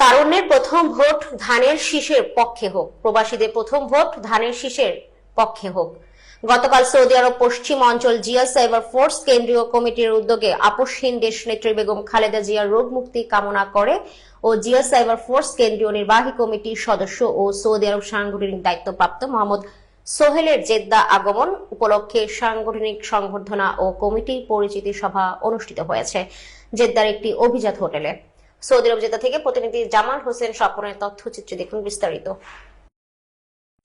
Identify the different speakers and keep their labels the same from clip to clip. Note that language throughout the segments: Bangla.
Speaker 1: তারুণ্যের প্রথম ভোট ধানের শীষের পক্ষে হোক, প্রবাসীদের প্রথম ভোট ধানের শীষের পক্ষে হোক। গতকাল সৌদি আরব পশ্চিম অঞ্চল জিয়া সাইবার ফোর্স কেন্দ্রীয় কমিটির উদ্যোগে আপসহীন দেশনেত্রী বেগম খালেদা জিয়ার রোগ মুক্তি কামনা করে ও জিয়া সাইবার ফোর্স কেন্দ্রীয় নির্বাহী কমিটির সদস্য ও সৌদি আরব সাংগঠনিক দায়িত্বপ্রাপ্ত মোহাম্মদ সোহেলের জেদ্দা আগমন উপলক্ষে সাংগঠনিক সংবর্ধনা ও কমিটির পরিচিতি সভা অনুষ্ঠিত হয়েছে জেদ্দার একটি অভিজাত হোটেলে। সৌদি আরব জেদ্দা থেকে প্রতিনিধি জামাল হোসেন স্বপনের তথ্যচিত্রে দেখুন বিস্তারিত।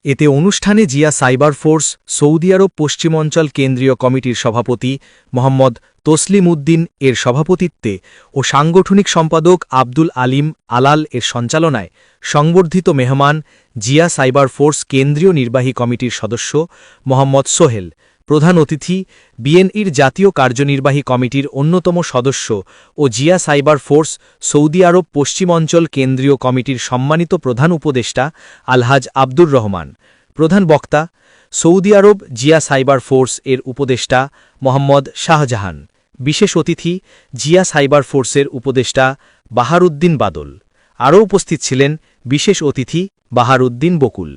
Speaker 2: এতে অনুষ্ঠানে জিয়া সাইবার ফোর্স সৌদি আরব পশ্চিমাঞ্চল কেন্দ্রীয় কমিটির সভাপতি মোহাম্মদ তসলিম উদ্দিন এর সভাপতিত্বে ও সাংগঠনিক সম্পাদক আব্দুল আলিম আলাল এর সঞ্চালনায় সংবর্ধিত মেহমান জিয়া সাইবার ফোর্স কেন্দ্রীয় নির্বাহী কমিটির সদস্য মোহাম্মদ সোহেল, প্রধান অতিথি বিএনইর জাতীয় কার্যনির্বাহী কমিটির অন্যতম সদস্য ও জিয়া সাইবার ফোর্স সৌদি আরব পশ্চিমাঞ্চল কেন্দ্রীয় কমিটির সম্মানিত প্রধান উপদেষ্টা আলহাজ আব্দুর রহমান, প্রধান বক্তা সৌদি আরব জিয়া সাইবার ফোর্স এর উপদেষ্টা মোহাম্মদ শাহজাহান, বিশেষ অতিথি জিয়া সাইবার ফোর্সের উপদেষ্টা বাহারউদ্দিন বাদল। আরও উপস্থিত ছিলেন বিশেষ অতিথি বাহারউদ্দিন বকুল।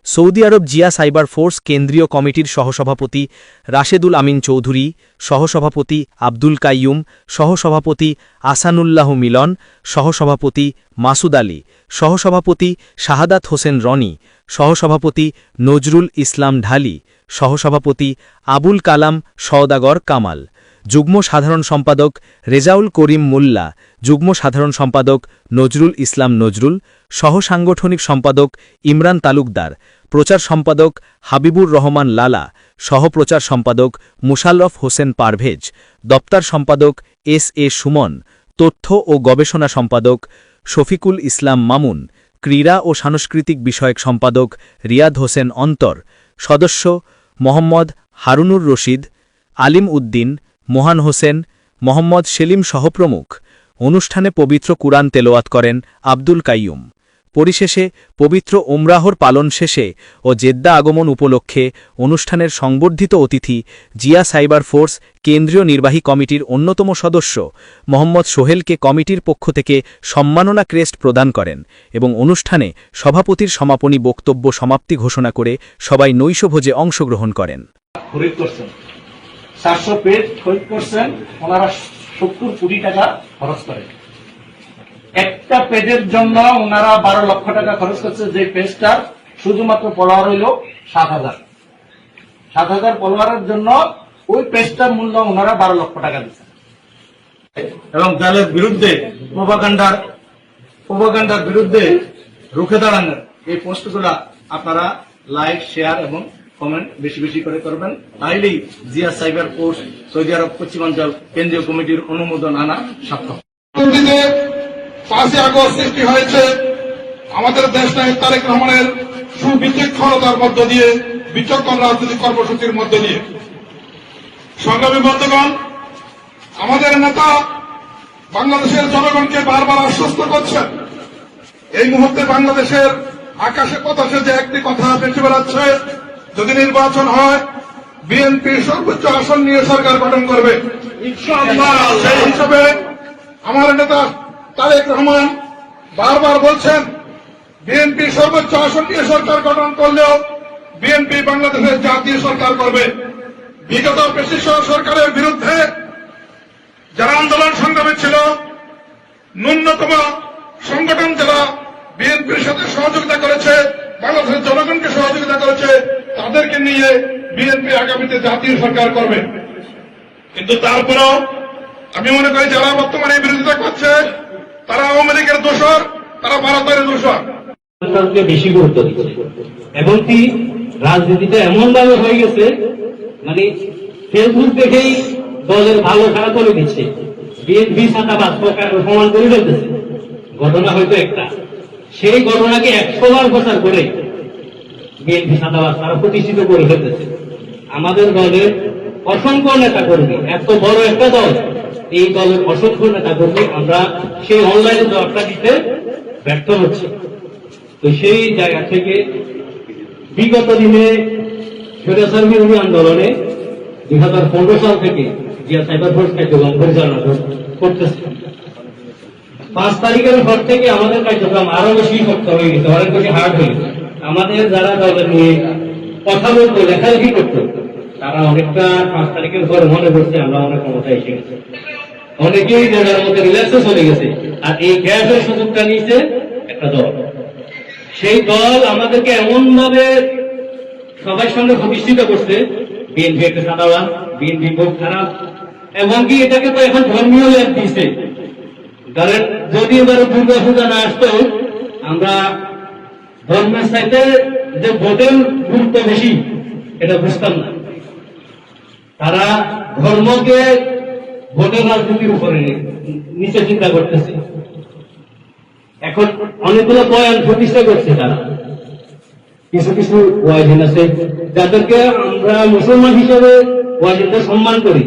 Speaker 2: সৌদি আরব জিয়া সাইবার ফোর্স কেন্দ্রীয় কমিটির সহসভাপতি রাশেদুল আমিন চৌধুরী, সহসভাপতি আব্দুল কাইয়ুম, সহসভাপতি আসানুল্লাহ মিলন, সহসভাপতি মাসুদ আলী, সহসভাপতি শাহাদাত হোসেন রনি, সহসভাপতি নজরুল ইসলাম ঢালি, সহসভাপতি আবুল কালাম সওদাগর কামাল, যুগ্ম সাধারণ সম্পাদক রেজাউল করিম মোল্লা, যুগ্ম সাধারণ সম্পাদক নজরুল ইসলাম নজরুল, সহসাংগঠনিক সম্পাদক ইমরান তালুকদার, প্রচার সম্পাদক হাবিবুর রহমান লালা, সহপ্রচার সম্পাদক মুশাররফ হোসেন পারভেজ, দপ্তর সম্পাদক এস সুমন, তথ্য ও গবেষণা সম্পাদক শফিকুল ইসলাম মামুন, ক্রীড়া ও সাংস্কৃতিক বিষয়ক সম্পাদক রিয়াদ হোসেন অন্তর, সদস্য মোহাম্মদ হারুনুর রশিদ, আলিম উদ্দিন, মোহান হোসেন, মোহাম্মদ সেলিম সহপ্রমুখ। অনুষ্ঠানে পবিত্র কুরআন তেলাওয়াত করেন আব্দুল কাইয়ুম। পরিশেষে পবিত্র ওমরাহর পালন শেষে ও জেদ্দা আগমন উপলক্ষে অনুষ্ঠানের সংবর্ধিত অতিথি জিয়া সাইবার ফোর্স কেন্দ্রীয় নির্বাহী কমিটির অন্যতম সদস্য মোহাম্মদ সোহেলকে কমিটির পক্ষ থেকে সম্মাননা ক্রেস্ট প্রদান করেন এবং অনুষ্ঠানে সভাপতির সমাপনী বক্তব্য সমাপ্তি ঘোষণা করে সবাই নৈশভোজে অংশগ্রহণ করেন।
Speaker 3: 700 পেজ খরিদ করছেন, ওনারা 70 কোটি টাকা খরচ করেন। একটা পেজের জন্য ওনারা 12 লক্ষ টাকা খরচ করছে, যে পেজটা শুধুমাত্র ফলোয়ার হইল 7,000 ফলোয়ারের জন্য ওই পেজটার মূল্য ওনারা 12 লক্ষ টাকা দিচ্ছেন। এবং দলের বিরুদ্ধে প্রোপাগান্ডার বিরুদ্ধে রুখে দাঁড়ানোর এই পোস্টগুলা আপনারা লাইক, শেয়ার এবং কমেন্ট বেশি বেশি করে করবেন, তাইলেই জিয়া সাইবার ফোর্স সৌদি আরব পশ্চিমাঞ্চল কেন্দ্রীয় কমিটির অনুমোদন আনা সক্ষম।
Speaker 4: 5ই আগস্ট সৃষ্টি হয়েছে আমাদের দেশ নায়ক তারেক রহমানের সুবিচক্ষণতার মধ্য দিয়ে, বিচক্ষণ রাজনৈতিক কর্মসূচির মধ্য দিয়ে। সংগ্রামী বন্ধুগণ, আমাদের নেতা বাংলাদেশের জনগণকে বারবার আশ্বস্ত করছেন, এই মুহূর্তে বাংলাদেশের আকাশে বাতাসে যে একটি কথা ভেসে বেড়াচ্ছে, যদি নির্বাচন হয় বিএনপি সর্বোচ্চ আসন নিয়ে সরকার গঠন করবে ইনশাআল্লাহ। সেই হিসাবে আমার নেতা তারেক রহমান বারবার বলছেন, বিএনপি সর্বোচ্চ আসন নিয়ে সরকার গঠন করলেও বিএনপি বাংলাদেশের জাতীয় সরকার করবে। বিগত ফ্যাসিস্ট সরকারের বিরুদ্ধে যারা আন্দোলন সংগ্রামে ছিল, ন্যূনতম সংগঠন যারা বিএনপির সাথে সহযোগিতা করেছে, বাংলাদেশের জনগণকে সহযোগিতা করেছে, তাদেরকে নিয়ে বিএনপি আগামীতে জাতীয় সরকার করবে। কিন্তু তারপরেও আমি মনে করি যারা বর্তমানে বিরোধিতা করছে তারা আওয়ামী লীগের দোষর, তারা ভারতের দোষর।
Speaker 5: বেশি গুরুত্ব দিচ্ছে এবং কি রাজনীতিটা এমন ভাবে হয়ে গেছে, মানে ফেসবুক দেখেই দলের ভালো খারাপ করে দিচ্ছে। বিএনপি ছাতাবাজ প্রমাণ করে ফেলতেছে। ঘটনা হয়তো একটা, সেই ঘটনাকে 100 বার প্রচার করে বিএনপি ছাতাবাজ তারা প্রতিষ্ঠিত করে ফেলতেছে। আমাদের দলের অসংখ্য নেতা কর্মী, এত বড় একটা দল, এই দলের অসংখ্য নেতা কর্মী আমরা সেই অনলাইনে জবাবটা দিতে ব্যর্থ হচ্ছে। তো সেই জায়গা থেকে বিগত দিনে স্বৈরাচার বিরোধী আন্দোলনে 2015 সাল থেকে জিয়া সাইবার ফোর্স কার্যক্রম পরিচালনা করতেছে। 5 তারিখের পর থেকে আমাদের কার্যক্রম আরো বেশি শক্ত হয়ে গেছে, অনেক বেশি হার্ড হয়ে গেছে। আমাদের যারা দলের নিয়ে কথা বলতো, লেখালেখি করতো, তারা অনেকটা 5 তারিখের পর মনে করছে আমরা অনেক ক্ষমতায় এসে গেছে। অনেকেই যাদের মধ্যে রিল্যাক্সে চলে গেছে, আর এই গ্যাপের সুযোগটা নিয়েছে একটা দল। সেই দল আমাদেরকে এমন ভাবে সবার সঙ্গে প্রতিষ্ঠিত করছে, বিএনপি একটা সাদাওয়ান, বিএনপি খুব খারাপ, এবং কি এটাকে তো এখন ধর্মীয় লেপ দিচ্ছে। কারণ যদি এবারে দুর্গা পূজা না আসতো, আমরা ধর্মের চাইতে যে ভোটের গুরুত্ব বেশি এটা বুঝতাম না। তারা ধর্মকে ভোটের রাজনীতির উপরে নিচে চিন্তা করতেছে। এখন অনেকগুলো বয়ান প্রতিষ্ঠা করছে তারা, কিছু কিছু ওয়াইজিন আছে যাদেরকে আমরা মুসলমান হিসেবে ওয়াইজিনদের সম্মান করি,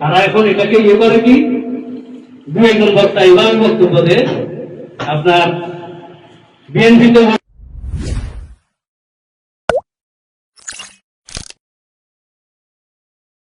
Speaker 5: তারা এখন এটাকে ইয়ে করে কি দু একজন বক্তা এভাবে বক্তব্য দেয়, আপনার বিএনপিতে